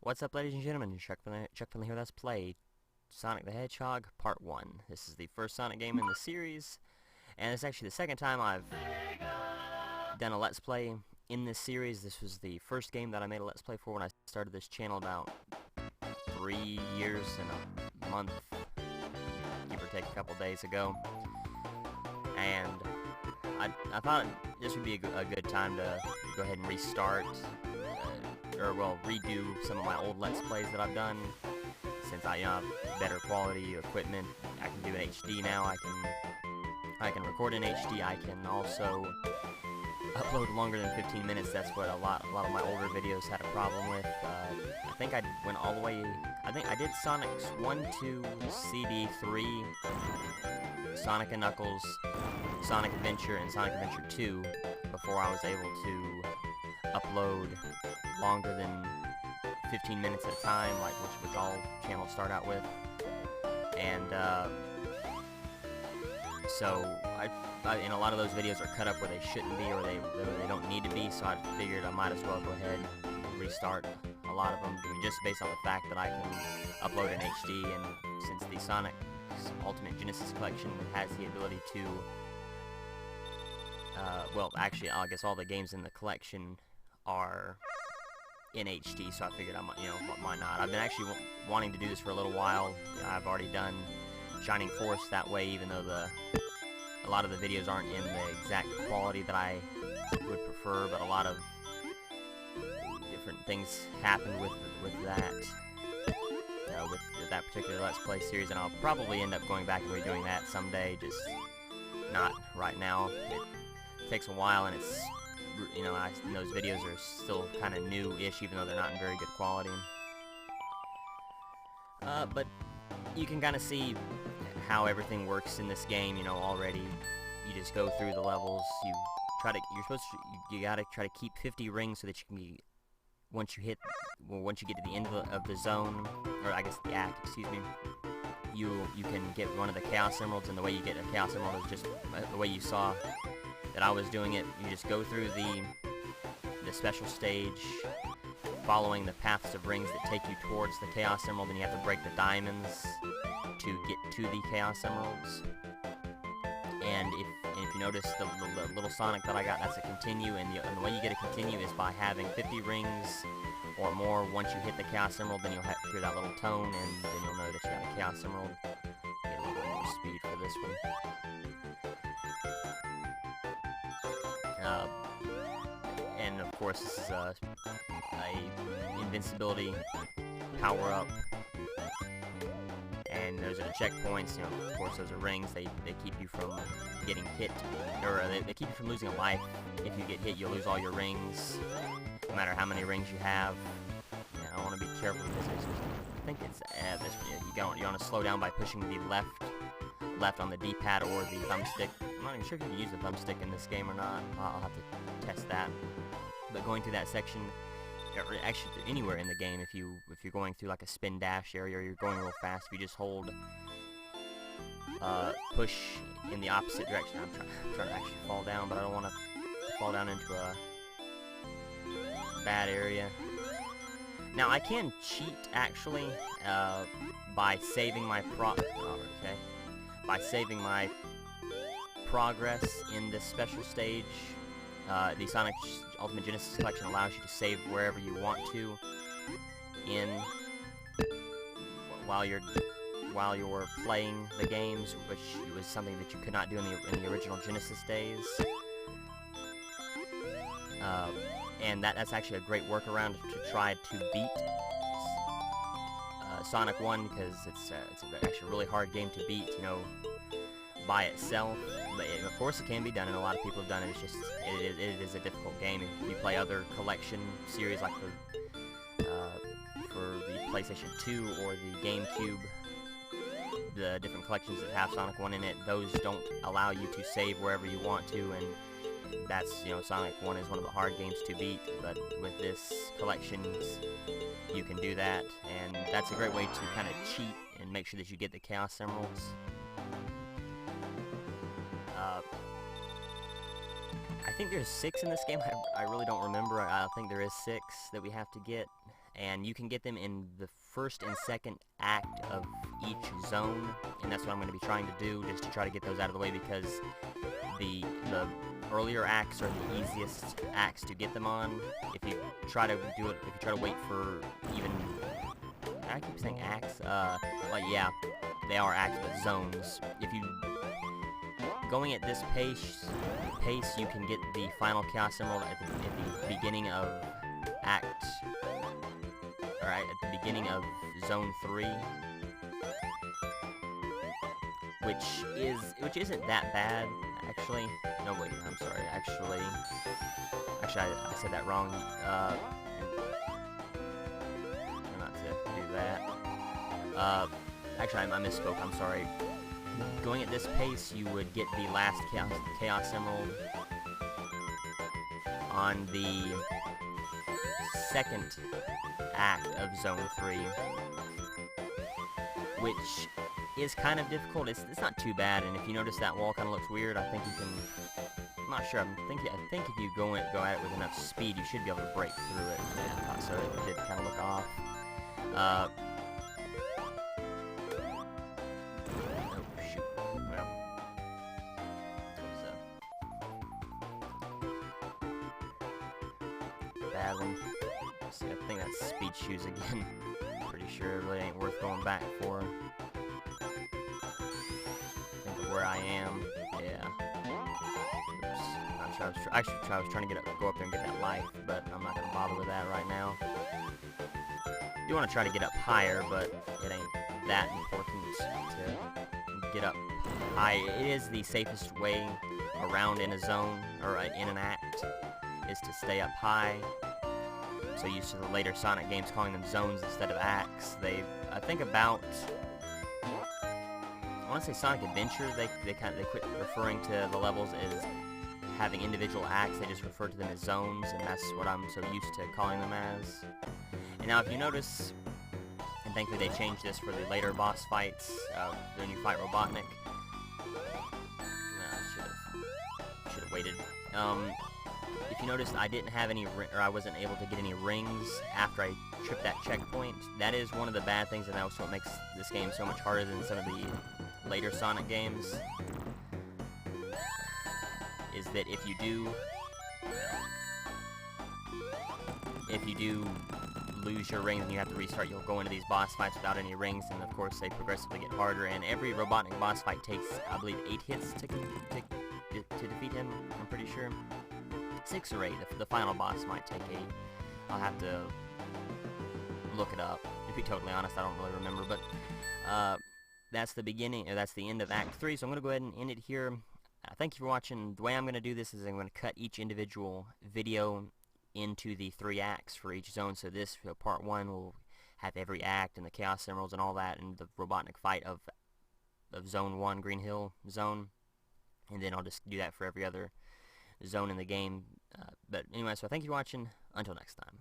What's up, ladies and gentlemen? Chuck Finley here. Let's play Sonic the Hedgehog Part 1. This is the first Sonic game in the series, and it's actually the second time I've done a Let's Play in this series. This was the first game that I made a Let's Play for when I started this channel about 3 years and a month, give or take a couple days ago. And I thought this would be a good time to go ahead and restart, redo some of my old Let's Plays that I've done, since I have better quality equipment. I can do an HD now. I can record in HD. I can also upload longer than 15 minutes. That's what a lot of my older videos had a problem with. I think I went all the way. I think I did Sonic's 1, 2, CD 3, Sonic and Knuckles, Sonic Adventure, and Sonic Adventure 2 before I was able to upload longer than 15 minutes at a time, like which all channels start out with. And so I in a lot of those videos are cut up where they shouldn't be, or they don't need to be. So I figured I might as well go ahead and restart a lot of them, just based on the fact that I can upload in HD. And since the Sonic Ultimate Genesis Collection has the ability to, well, actually, I guess all the games in the collection are in HD, so I figured I might, why not? I've been actually wanting to do this for a little while. I've already done Shining Force that way, even though a lot of the videos aren't in the exact quality that I would prefer, but a lot of different things happened with that. With that particular Let's Play series, and I'll probably end up going back and redoing that someday, just not right now. It takes a while, and it's, those videos are still kind of new-ish, even though they're not in very good quality. But you can kind of see how everything works in this game, already. You just go through the levels, you gotta try to keep 50 rings so that you can be, once you get to the end of the zone, or I guess the act, excuse me, you can get one of the Chaos Emeralds, and the way you get a Chaos Emerald is just the way you saw that I was doing it. You just go through the special stage, following the paths of rings that take you towards the Chaos Emerald, and you have to break the diamonds to get to the Chaos Emeralds. And if you notice the little Sonic that I got, that's a continue, and the way you get a continue is by having 50 rings or more. Once you hit the Chaos Emerald, then you'll hear that little tone, and then you'll know that you got a Chaos Emerald. Get a little bit more speed for this one. And of course, this is a invincibility power-up. And those are the checkpoints. Of course, those are rings. They keep you from getting hit, or they keep you from losing a life. If you get hit, you'll lose all your rings, no matter how many rings you have. I want to be careful with this. I think it's you want to slow down by pushing the left on the D-pad or the thumbstick. I'm not even sure if you can use the thumbstick in this game or not. I'll have to test that. But going through that section, or actually anywhere in the game, if you're going through like a spin dash area, or you're going real fast, if you just hold push in the opposite direction. I'm trying to actually fall down, but I don't want to fall down into a bad area. Now I can cheat actually by saving my progress in this special stage. The Sonic Ultimate Genesis Collection allows you to save wherever you want to while you're playing the games, which was something that you could not do in the original Genesis days. And that's actually a great workaround to try to beat Sonic 1, because it's actually a really hard game to beat, by itself. But of course it can be done, and a lot of people have done it. It's just it is a difficult game. If you play other collection series, like for the PlayStation 2 or the GameCube, the different collections that have Sonic 1 in it, those don't allow you to save wherever you want to, and that's, Sonic 1 is one of the hard games to beat. But with this collections, you can do that, and that's a great way to kind of cheat and make sure that you get the Chaos Emeralds. I think there's 6 in this game. I really don't remember. I think there is 6 that we have to get. and you can get them in the first and second act of each zone, and that's what I'm going to be trying to do, just to try to get those out of the way, because the earlier acts are the easiest acts to get them on. If you try to do it, if you try to wait for even, I keep saying acts, like, yeah, they are acts, but zones. If you, going at this pace, you can get the final Chaos Emerald at the beginning of act, alright, at the beginning of Zone 3, which isn't that bad, actually. No, wait, I'm sorry, actually, I said that wrong. Try not to do that. Actually, I misspoke, I'm sorry. Going at this pace, you would get the last Chaos Emerald on the second act of Zone 3, which is kind of difficult. It's not too bad, and if you notice that wall kind of looks weird, I think you can, I'm not sure, I think if you go at it with enough speed, you should be able to break through it. Yeah, I thought so. It did kind of look off. Oh, shoot. Well, bad one. See, I think that's speed shoes again. Pretty sure it really ain't worth going back for. Think of where I am. Yeah. Oops. Not sure. I was trying to go up there and get that life, but I'm not gonna bother with that right now. I do want to try to get up higher, but it ain't that important to get up high. It is the safest way around in a zone, or in an act, is to stay up high. So used to the later Sonic games calling them zones instead of acts. I think about, I want to say Sonic Adventure, they quit referring to the levels as having individual acts. They just refer to them as zones, and that's what I'm so used to calling them as. And now if you notice, and thankfully they changed this for the later boss fights, when you fight Robotnik. No, I should have waited. If you noticed, I didn't have any, or I wasn't able to get any rings after I tripped that checkpoint. That is one of the bad things, and that's what makes this game so much harder than some of the later Sonic games. Is that if you do lose your rings and you have to restart, you'll go into these boss fights without any rings, and of course they progressively get harder. And every Robotnik boss fight takes, I believe, 8 hits to defeat him. I'm pretty sure. 6 or 8. The final boss might take 8. I'll have to look it up. To be totally honest, I don't really remember, but that's the beginning, or that's the end of Act 3, so I'm going to go ahead and end it here. Thank you for watching. The way I'm going to do this is I'm going to cut each individual video into the 3 acts for each zone, so this, part 1, will have every act and the Chaos Emeralds and all that, and the Robotnik fight of Zone 1, Green Hill Zone, and then I'll just do that for every other zone in the game. But anyway, so thank you for watching. Until next time.